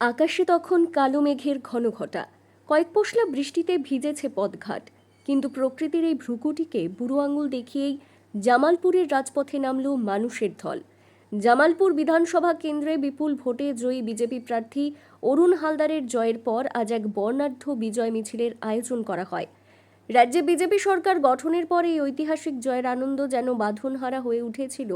আকাশে তখন কালো মেঘের ঘন ঘটা, কয়েক পশলা বৃষ্টিতে ভিজেছে পথঘাট। কিন্তু প্রকৃতির এই ভ্রুকুটিকে বুড়ো আঙুল দেখিয়েই জামালপুরের রাজপথে নামল মানুষের ঢল। জামালপুর বিধানসভা কেন্দ্রে বিপুল ভোটে জয়ী বিজেপি প্রার্থী অরুণ হালদারের জয়ের পর আজ এক বর্ণাঢ্য বিজয় মিছিলের আয়োজন করা হয়। রাজ্যে বিজেপি সরকার গঠনের পর এই ঐতিহাসিক জয়ের আনন্দ যেন বাঁধনহারা হয়ে উঠেছিল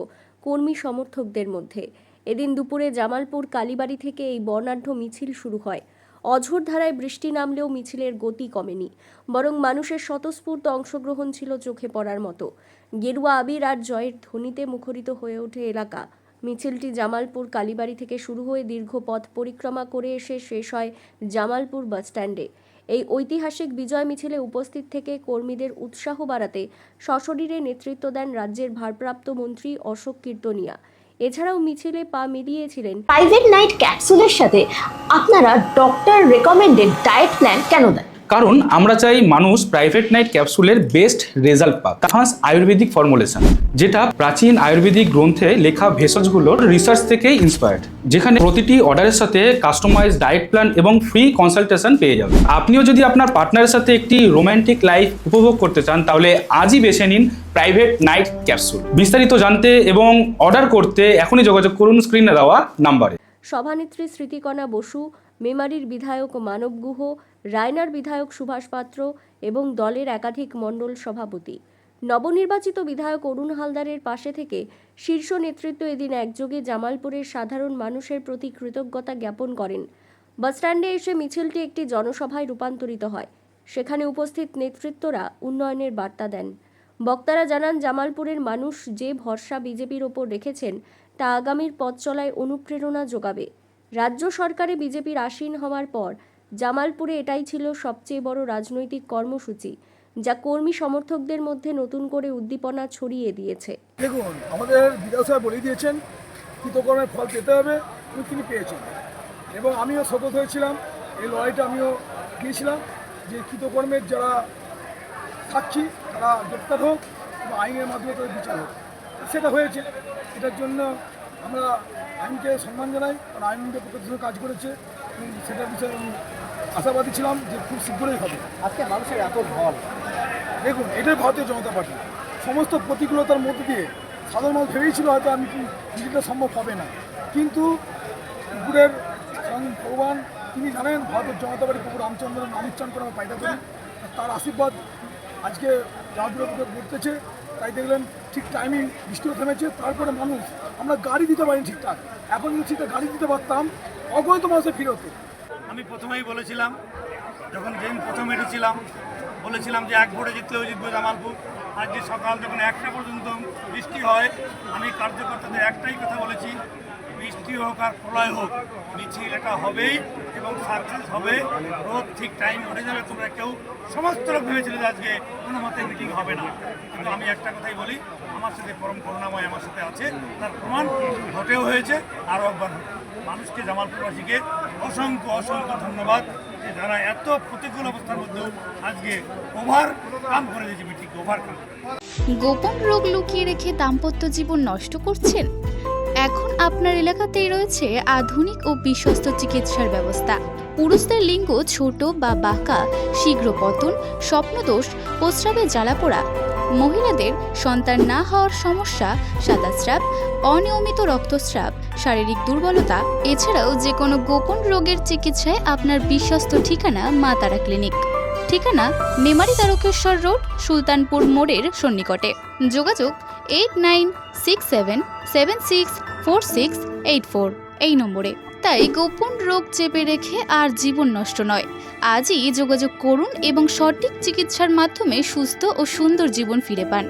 কর্মী সমর্থকদের মধ্যে। এদিন দুপুরে জামালপুর কালীবাড়ি থেকে এই বর্ণাঢ্য মিছিল শুরু হয়। অঝোর ধারায় বৃষ্টি নামলেও মিছিলের গতি কমেনি, বরং মানুষের স্বতঃস্ফূর্ত অংশগ্রহণ ছিল চোখে পড়ার মতো। গেরুয়া আবির আর জয়ের ধ্বনিতে মুখরিত হয়ে ওঠে এলাকা। মিছিলটি জামালপুর কালীবাড়ি থেকে শুরু হয়ে দীর্ঘ পথ পরিক্রমা করে এসে শেষ হয় জামালপুর বাসস্ট্যান্ডে। এই ঐতিহাসিক বিজয় মিছিলে উপস্থিত থেকে কর্মীদের উৎসাহ বাড়াতে সশরীরে নেতৃত্ব দেন রাজ্যের ভারপ্রাপ্ত মন্ত্রী অশোক কীর্তনিয়া। এছাড়াও মিছিলে পা মিলিয়েছিলেন প্রাইভেট নাইট ক্যাপসুলের সাথে আপনারা ডক্টর রেকমেন্ডেড ডায়েট প্ল্যান কেন দেন? কারণ আমরা চাই মানুষ প্রাইভেট নাইট ক্যাপসুলের বেস্ট রেজাল্ট পাক। অ্যাডভান্স আয়ুর্বেদিক ফর্মুলেশন, যেটা প্রাচীন আয়ুর্বেদিক গ্রন্থে লেখা ভেষজগুলোর রিসার্চ থেকে ইন্সপায়ার্ড, যেখানে প্রতিটি অর্ডারের সাথে কাস্টমাইজ ডায়েট প্ল্যান এবং ফ্রি কনসালটেশন পেয়ে যাবেন। আপনিও যদি আপনার পার্টনারের সাথে একটি রোম্যান্টিক লাইফ উপভোগ করতে চান, তাহলে আজই বেছে নিন প্রাইভেট নাইট ক্যাপসুল। বিস্তারিত জানতে এবং অর্ডার করতে এখনই যোগাযোগ করুন স্ক্রিনে দেওয়া নাম্বারে। সভানেত্রী স্মৃতিকণা বসু, মেমারির বিধায়ক মানব গুহ, রায়নার বিধায়ক সুভাষ পাত্র এবং দলের একাধিক মণ্ডল সভাপতি। নবনির্বাচিত বিধায়ক অরুণ হালদারের পাশে থেকে শীর্ষ নেতৃত্ব এদিন একযোগে জামালপুরের সাধারণ মানুষের প্রতি কৃতজ্ঞতা জ্ঞাপন করেন। বাসস্ট্যান্ডে এসে মিছিলটি একটি জনসভায় রূপান্তরিত হয়। সেখানে উপস্থিত নেতৃত্বরা উন্নয়নের বার্তা দেন। বক্তারা জানান, জামালপুরের মানুষ যে ভরসা বিজেপির ওপর রেখেছেন তা আগামীর পথ চলায় অনুপ্রেরণা যোগাবে। রাজ্য সরকারে বিজেপির আসীন হওয়ার পর জামালপুরে এটাই ছিল সবচেয়ে বড় রাজনৈতিক কর্মসূচি, যা কর্মী সমর্থকদের মধ্যে নতুন করে উদ্দীপনা ছড়িয়ে দিয়েছে। দেখুন, আমাদের বিধায়ক সাহেব বলে দিয়েছেন কৃতকর্মের ফল পেতে হবে, তিনি পেয়েছেন। এবং আমিও শপথ হয়েছিলাম, এই লড়াইটা আমিও গিয়েছিলাম যে কৃতকর্মের যারা সাক্ষী তারা গ্রেপ্তার হোক এবং আইনের মাধ্যমে তাদের বিচার হোক। সেটা হয়েছে। এটার জন্য আমরা আইনকে সম্মান জানাই, কারণ আইনকে প্রতিষ্ঠা কাজ করেছে এবং সেটার বিষয়ে আমি আশাবাদী ছিলাম যে খুব শীঘ্রই হবে। আজকে মানুষের এত ঢল, দেখুন, এটাই ভারতীয় জনতা পার্টি। সমস্ত প্রতিকূলতার মধ্যে দিয়ে সাধারণ মানুষ ভেবেছিল হয়তো আমি নিজেটা সম্ভব হবে না, কিন্তু উপরের ভগবান তিনি জানেন ভারতের জনতা পার্টি প্রভু রামচন্দ্রের নাম উচ্চারণ করে আমরা পাইটা করি। তার আশীর্বাদ আজকে রাজনীতি ঘটতেছে। তাই দেখলেন ঠিক টাইমিং বৃষ্টিও থেমেছে। তারপরে মানুষ আমরা গাড়ি দিতে পারিনি ঠিকঠাক, এখন যদি ঠিকঠাক গাড়ি দিতে পারতাম অগণিত মানুষের ভিড় হতো। আমি প্রথমেই বলেছিলাম, যখন যেদিন প্রথম এসেছিলাম বলেছিলাম যে এক ভোটে জিতলেও জিতবো জামালপুর। আজকে সকাল যখন 1টা পর্যন্ত বৃষ্টি হয়, আমি কার্যকর্তাদের একটাই কথা বলেছি, বৃষ্টি হোক আর প্রলয় হোক, মিছিল এটা হবেই এবং সাকসেস হবে। রোদ ঠিক টাইম উঠে যাবে। তোমরা কেউ সমস্ত লোক ভেবেছিল যে আজকে কোনো মতে মিটিং হবে না, কিন্তু আমি একটা কথাই বলি, আমার সাথে পরম করুণাময় আমার সাথে আছে, তার প্রমাণ ঘটেও হয়েছে, আরও একবার মানুষকে, জামালপুরবাসীকে অসংখ্য অসংখ্য ধন্যবাদ যে যারা এত প্রতিকূল অবস্থার মধ্যেও আজকে ওভার কাম করে দিয়েছে, মিটিংকে ওভার কাম। গোপন রোগ লুকিয়ে রেখে দাম্পত্য জীবন নষ্ট করছেন? এখন আপনার এলাকাতেই রয়েছে আধুনিক ও বিশ্বস্ত চিকিৎসার ব্যবস্থা। পুরুষদের লিঙ্গ ছোট বা বাঁকা, শীঘ্র পতন, স্বপ্নদোষ, প্রস্রাবে জ্বালাপোড়া, মহিলাদের সন্তান না হওয়ার সমস্যা, সাদাস্রাব, অনিয়মিত রক্তস্রাব, শারীরিক দুর্বলতা, এছাড়াও যে কোনো গোপন রোগের চিকিৎসায় আপনার বিশ্বস্ত ঠিকানা মা তারা ক্লিনিক। ঠিকানা মেমারি তারকেশ্বর রোড, সুলতানপুর মোড়ের সন্নিকটে। যোগাযোগ 8967764684 এই নম্বরে। তাই গোপন রোগ চেপে রেখে আর জীবন নষ্ট নয়। আজই যোগাযোগ করুন এবং সঠিক চিকিৎসার মাধ্যমে সুস্থ ও সুন্দর জীবন ফিরে পান।